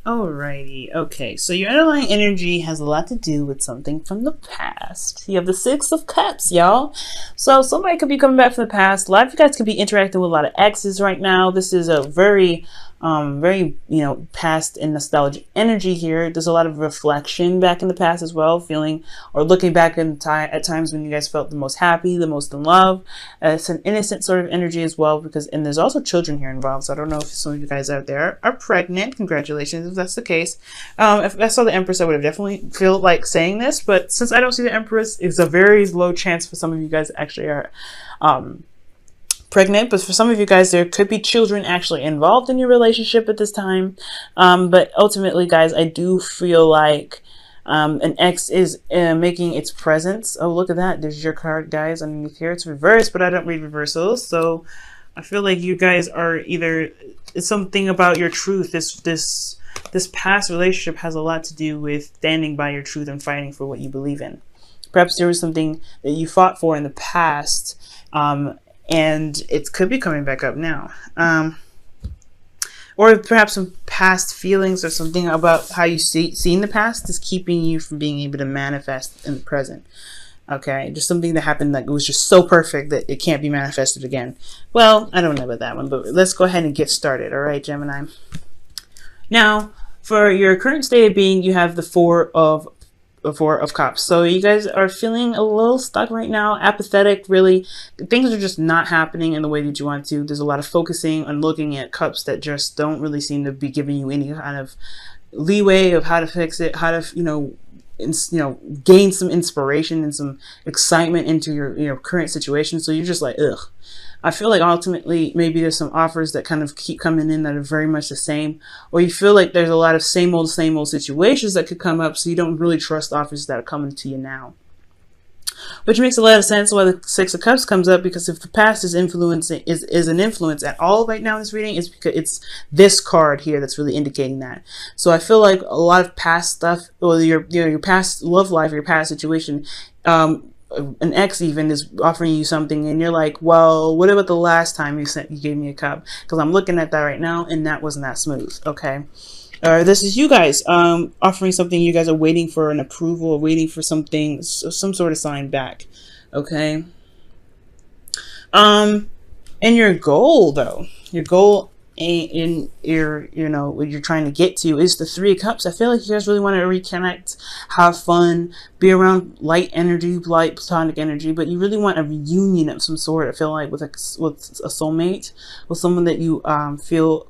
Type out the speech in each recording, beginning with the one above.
Alrighty, okay, so your underlying energy has a lot to do with something from the past. You have the Six of Cups, y'all. So somebody could be coming back from the past. A lot of you guys could be interacting with a lot of exes right now. This is a very, past and nostalgic energy here. There's a lot of reflection back in the past as well, feeling or looking back in at times when you guys felt the most happy, the most in love. It's an innocent sort of energy as well, and there's also children here involved. So I don't know if some of you guys out there are pregnant. Congratulations if that's the case. If I saw the Empress, I would have definitely feel like saying this, but since I don't see the Empress, it's a very low chance for some of you guys actually are pregnant. But for some of you guys, there could be children actually involved in your relationship at this time. But ultimately, guys, I do feel like an ex is making its presence. Oh, look at that. There's your card, guys, underneath here. It's reversed, but I don't read reversals. So I feel like you guys are either, it's something about your truth. This past relationship has a lot to do with standing by your truth and fighting for what you believe in. Perhaps there was something that you fought for in the past, and it could be coming back up now. Or perhaps some past feelings or something about how you see in the past is keeping you from being able to manifest in the present. Okay, just something that happened that was just so perfect that it can't be manifested again. Well, I don't know about that one, but let's go ahead and get started. All right, Gemini. Now, for your current state of being, you have the Four of Cups. So you guys are feeling a little stuck right now, apathetic, really. Things are just not happening in the way that you want to. There's a lot of focusing on looking at cups that just don't really seem to be giving you any kind of leeway of how to fix it, how to, gain some inspiration and some excitement into your current situation. So you're just like, ugh. I feel like ultimately maybe there's some offers that kind of keep coming in that are very much the same, or you feel like there's a lot of same old situations that could come up, so you don't really trust offers that are coming to you now. Which makes a lot of sense why the Six of Cups comes up, because if the past is an influence at all right now in this reading, it's because it's this card here that's really indicating that. So I feel like a lot of past stuff, or your past love life, your past situation, an ex even is offering you something and you're like, well, what about the last time you gave me a cup? Because I'm looking at that right now and that wasn't that smooth. Okay, this is you guys offering something. You guys are waiting for an approval, or waiting for something, some sort of sign back. Okay, and your goal though, in what you're trying to get to is the Three of Cups. I feel like you guys really want to reconnect, have fun, be around light energy, light platonic energy, but you really want a reunion of some sort. I feel like with a soulmate, with someone that you feel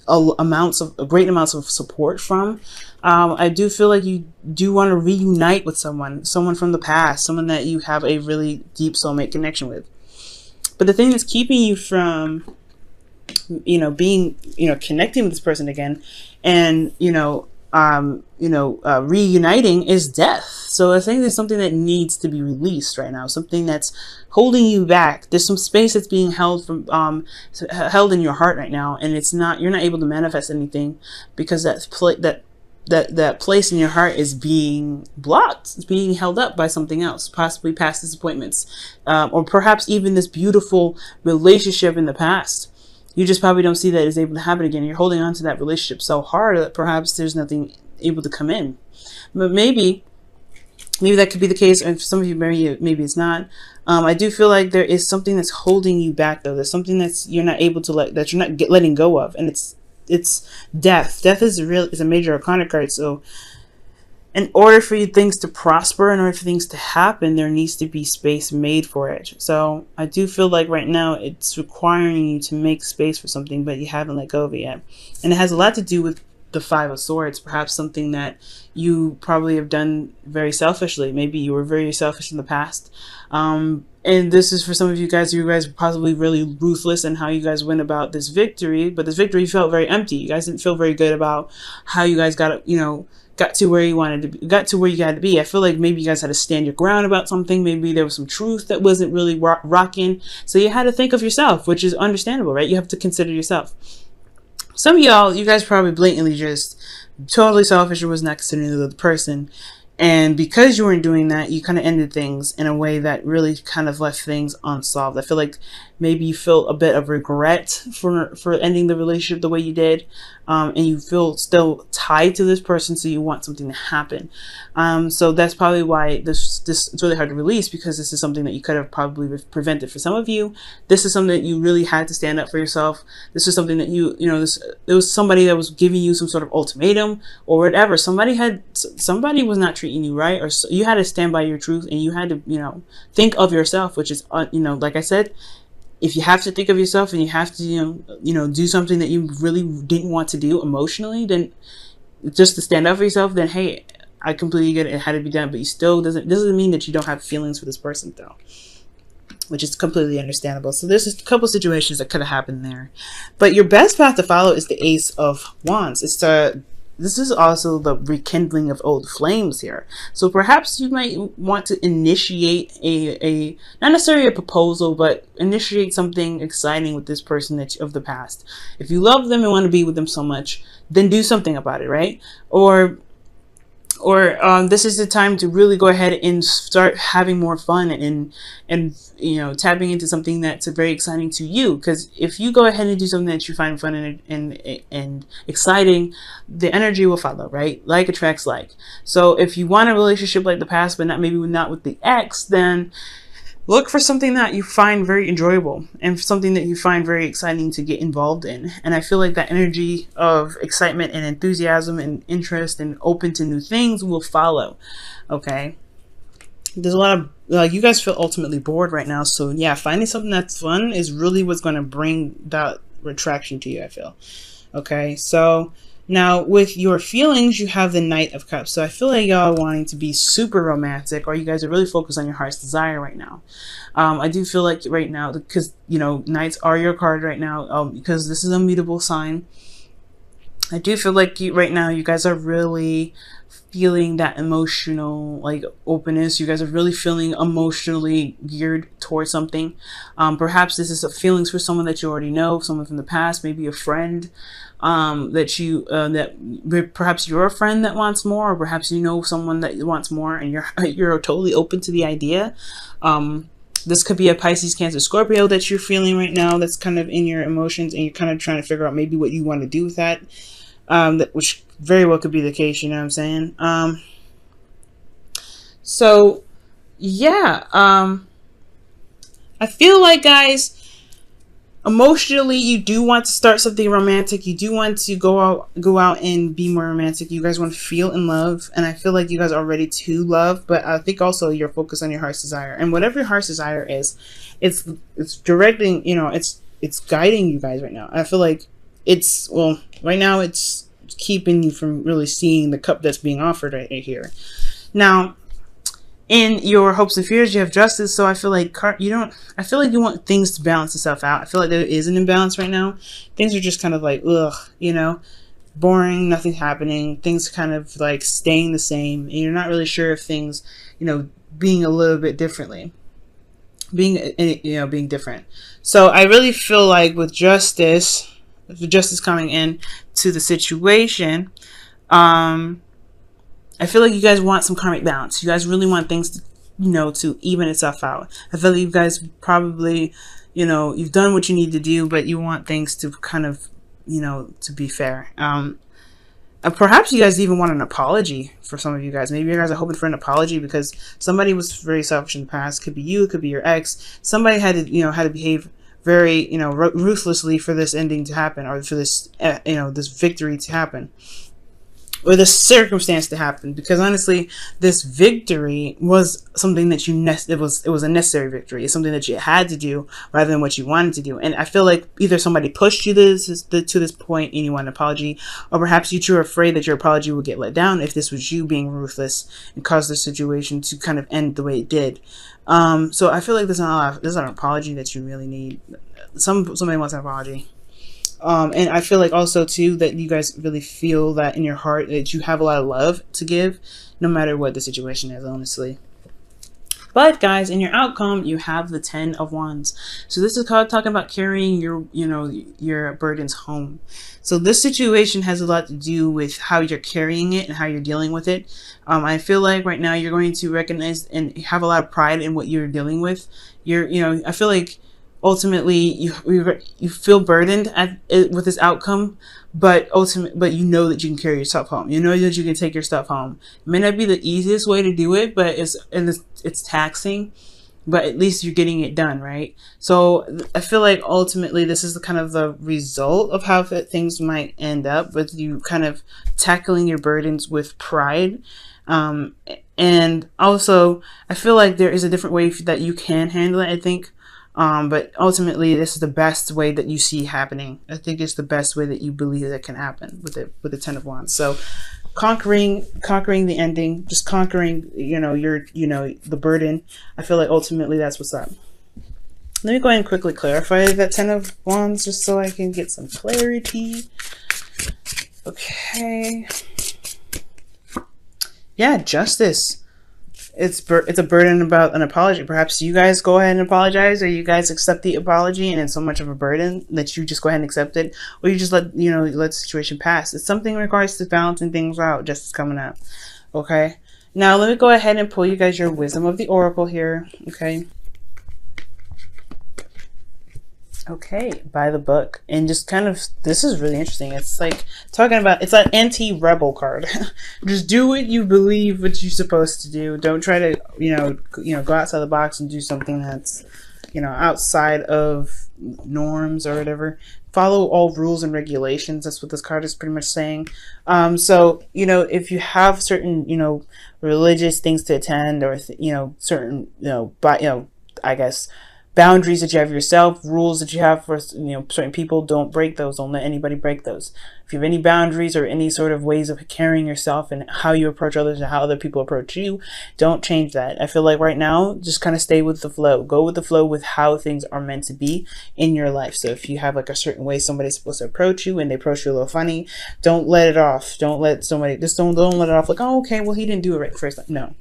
great amounts of support from. I do feel like you do want to reunite with someone from the past, someone that you have a really deep soulmate connection with. But the thing that's keeping you from being, connecting with this person again and, reuniting is death. So I think there's something that needs to be released right now, something that's holding you back. There's some space that's being held in your heart right now, and you're not able to manifest anything because that place in your heart is being blocked. It's being held up by something else, possibly past disappointments, or perhaps even this beautiful relationship in the past. You just probably don't see that it's able to happen again. You're holding on to that relationship so hard that perhaps there's nothing able to come in. But maybe that could be the case, and for some of you, maybe it's not. I do feel like there is something that's holding you back, though. There's something you're not able to that you're not letting go of, and it's death. Death is a major arcana card. So in order for things to prosper, in order for things to happen, there needs to be space made for it. So I do feel like right now it's requiring you to make space for something, but you haven't let go of it yet. And it has a lot to do with the Five of Swords, perhaps something that you probably have done very selfishly. Maybe you were very selfish in the past. And this is for some of you guys were possibly really ruthless in how you guys went about this victory, but this victory felt very empty. You guys didn't feel very good about how you guys got to where you wanted to be, got to where you had to be. I feel like maybe you guys had to stand your ground about something. Maybe there was some truth that wasn't really rocking. So you had to think of yourself, which is understandable, right? You have to consider yourself. Some of you guys probably blatantly just totally selfish or was not considering the other person. And because you weren't doing that, you kind of ended things in a way that really kind of left things unsolved. I feel like maybe you feel a bit of regret for ending the relationship the way you did, and you feel still tied to this person, so you want something to happen. So that's probably why this it's really hard to release, because this is something that you could have probably prevented. For some of you, this is something that you really had to stand up for yourself. This is something that it was somebody that was giving you some sort of ultimatum or whatever. Somebody was not treating you right, or you had to stand by your truth, and you had to think of yourself, which is like I said, if you have to think of yourself and you have to do something that you really didn't want to do emotionally, then just to stand up for yourself, then hey, I completely get it. It had to be done, but you still doesn't mean that you don't have feelings for this person though, which is completely understandable. So there's a couple situations that could have happened there, but your best path to follow is the Ace of Wands. This is also the rekindling of old flames here. So perhaps you might want to initiate a not necessarily a proposal, but initiate something exciting with this person of the past. If you love them and want to be with them so much, then do something about it, right? Or this is the time to really go ahead and start having more fun and tapping into something that's very exciting to you. Because if you go ahead and do something that you find fun and exciting, the energy will follow, right? Like attracts like. So if you want a relationship like the past, but maybe not with the ex, then look for something that you find very enjoyable and something that you find very exciting to get involved in. And I feel like that energy of excitement and enthusiasm and interest and open to new things will follow. Okay. There's a lot of, you guys feel ultimately bored right now. So yeah, finding something that's fun is really what's going to bring that attraction to you, I feel. Okay. So now with your feelings, you have the Knight of Cups. So I feel like y'all wanting to be super romantic, or you guys are really focused on your heart's desire right now. I do feel like right now, because, Knights are your card right now, because this is a mutable sign. I do feel like right now you guys are really feeling that emotional openness. You guys are really feeling emotionally geared towards something. Perhaps this is feelings for someone that you already know, someone from the past, maybe a friend that perhaps you're a friend that wants more, or perhaps someone that wants more, and you're totally open to the idea. This could be a Pisces, Cancer, Scorpio that you're feeling right now, that's kind of in your emotions, and you're kind of trying to figure out maybe what you want to do with that, which very well could be the case, you know what I'm saying? So yeah, I feel like, guys, emotionally, you do want to start something romantic. You do want to go out and be more romantic. You guys want to feel in love, and I feel like you guys are ready to love. But I think also you're focused on your heart's desire, and whatever your heart's desire is, it's directing. It's guiding you guys right now. I feel like right now it's keeping you from really seeing the cup that's being offered right here. Now, in your hopes and fears, you have Justice. So I feel like I feel like you want things to balance itself out. I feel like there is an imbalance right now. Things are just kind of like, boring, nothing's happening. Things kind of like staying the same. And you're not really sure if things, being a little bit differently. Being different. So I really feel like with Justice coming in to the situation, I feel like you guys want some karmic balance. You guys really want things to, to even itself out. I feel like you guys probably, you've done what you need to do, but you want things to kind of, to be fair. Perhaps you guys even want an apology for some of you guys. Maybe you guys are hoping for an apology because somebody was very selfish in the past. Could be you, it could be your ex. Somebody had to behave very, ruthlessly for this ending to happen, or for this, this victory to happen, or this circumstance to happen. Because honestly, this victory was something that it was a necessary victory. It's something that you had to do rather than what you wanted to do. And I feel like either somebody pushed you to this point and you want an apology, or perhaps you two are afraid that your apology will get let down if this was you being ruthless and caused the situation to kind of end the way it did. So I feel like there's not an apology that you really need. Somebody wants an apology. And I feel like also too that you guys really feel that in your heart that you have a lot of love to give, no matter what the situation is, honestly. But guys, in your outcome, you have the 10 of Wands. So this is talking about carrying your burdens home. So this situation has a lot to do with how you're carrying it and how you're dealing with it. I feel like right now you're going to recognize and have a lot of pride in what you're dealing with. I feel like ultimately you feel burdened with this outcome, but you know that you can carry yourself home. You know that you can take your stuff home. It may not be the easiest way to do it, but it's taxing, but at least you're getting it done, right? So I feel like ultimately this is the kind of the result of how things might end up, with you kind of tackling your burdens with pride. And also I feel like there is a different way that you can handle it, I think. But ultimately this is the best way that you see happening. I think it's the best way that you believe that can happen with the Ten of Wands. So conquering the ending, just conquering, the burden. I feel like ultimately that's what's up. Let me go ahead and quickly clarify that Ten of Wands just so I can get some clarity. Okay. Yeah, justice. It's a burden about an apology. Perhaps you guys go ahead and apologize, or you guys accept the apology, and it's so much of a burden that you just go ahead and accept it, or you just let the situation pass. It's something in regards to balancing things out. Justice coming up. Okay. Now let me go ahead and pull you guys your wisdom of the oracle here. Okay. Okay, by the book. And just kind of, this is really interesting. It's like talking about, it's an anti-rebel card. Just do what you believe what you're supposed to do. Don't try to, go outside the box and do something that's, outside of norms or whatever. Follow all rules and regulations. That's what this card is pretty much saying. So, if you have certain, religious things to attend, or, certain, I guess, boundaries that you have yourself, rules that you have for certain people, don't break those. Don't let anybody break those. If you have any boundaries or any sort of ways of carrying yourself and how you approach others and how other people approach you, don't change that. I feel like right now, just kind of stay with the flow. Go with the flow with how things are meant to be in your life. So if you have like a certain way somebody's supposed to approach you and they approach you a little funny, don't let it off. Don't let somebody, just don't let it off like, oh, okay, well, he didn't do it right the first time. No.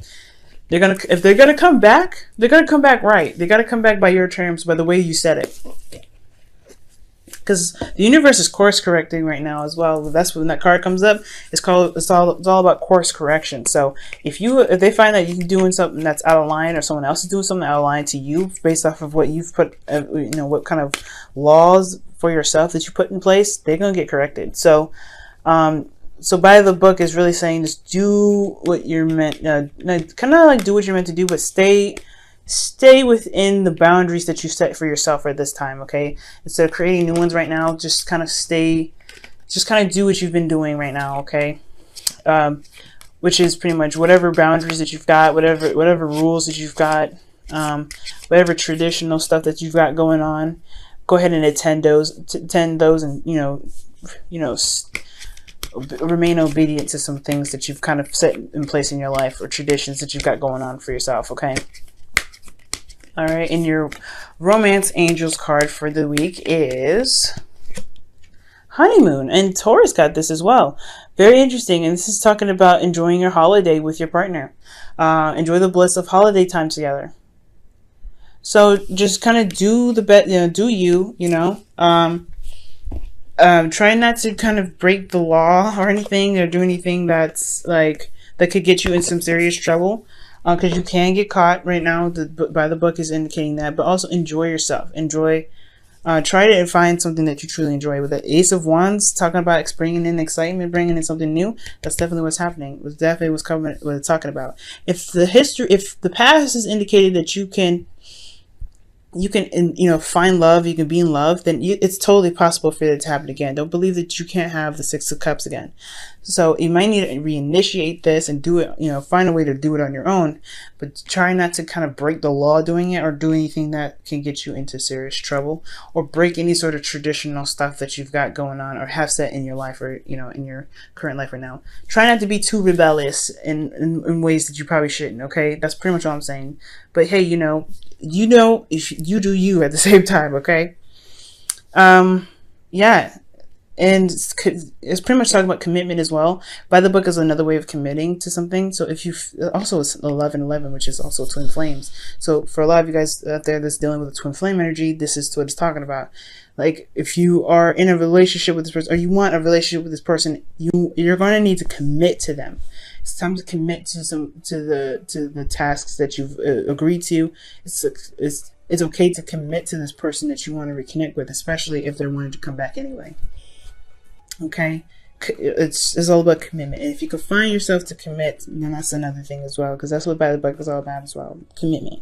If they're gonna come back, they're gonna come back right. They gotta come back by your terms, by the way you said it. Because the universe is course correcting right now as well. That's when that card comes up. It's all about course correction. So if they find that you're doing something that's out of line, or someone else is doing something out of line to you based off of what you've put, what kind of laws for yourself that you put in place, they're gonna get corrected. So, So by the book is really saying just do what you're meant, kind of like do what you're meant to do, but stay within the boundaries that you set for yourself at this time, okay? Instead of creating new ones right now, just kind of do what you've been doing right now, okay? Which is pretty much whatever boundaries that you've got, whatever rules that you've got, whatever traditional stuff that you've got going on, go ahead and attend those, and remain obedient to some things that you've kind of set in place in your life, or traditions that you've got going on for yourself, okay? All right, and your romance angels card for the week is honeymoon, and Taurus got this as well. Very interesting, and this is talking about enjoying your holiday with your partner. Enjoy the bliss of holiday time together. So just kind of do the best, do you, try not to kind of break the law or anything, or do anything that's like that could get you in some serious trouble, because you can get caught right now. By the book is indicating that. But also enjoy yourself. Try to find something that you truly enjoy. With the Ace of Wands talking about bringing in excitement, bringing in something new, that's definitely what's happening. It was definitely what it's talking about. If the past has indicated that you can find love, you can be in love, then it's totally possible for it to happen again. Don't believe that you can't have the Six of Cups again. So you might need to reinitiate this and do it, find a way to do it on your own, but try not to kind of break the law doing it, or do anything that can get you into serious trouble, or break any sort of traditional stuff that you've got going on or have set in your life, or in your current life right now. Try not to be too rebellious in ways that you probably shouldn't, okay? That's pretty much all I'm saying. But hey, if you do you at the same time, okay? Yeah. And it's pretty much talking about commitment as well. By the book is another way of committing to something. So if you also it's 11-11, which is also twin flames. So for a lot of you guys out there that's dealing with a twin flame energy, this is what it's talking about. Like if you are in a relationship with this person, or you want a relationship with this person, you're going to need to commit to them. It's time to commit to the tasks that you've agreed to. it's okay to commit to this person that you want to reconnect with, especially if they're wanting to come back anyway. Okay? It's all about commitment. And if you can find yourself to commit, then that's another thing as well, because that's what by the book is all about as well. Commitment.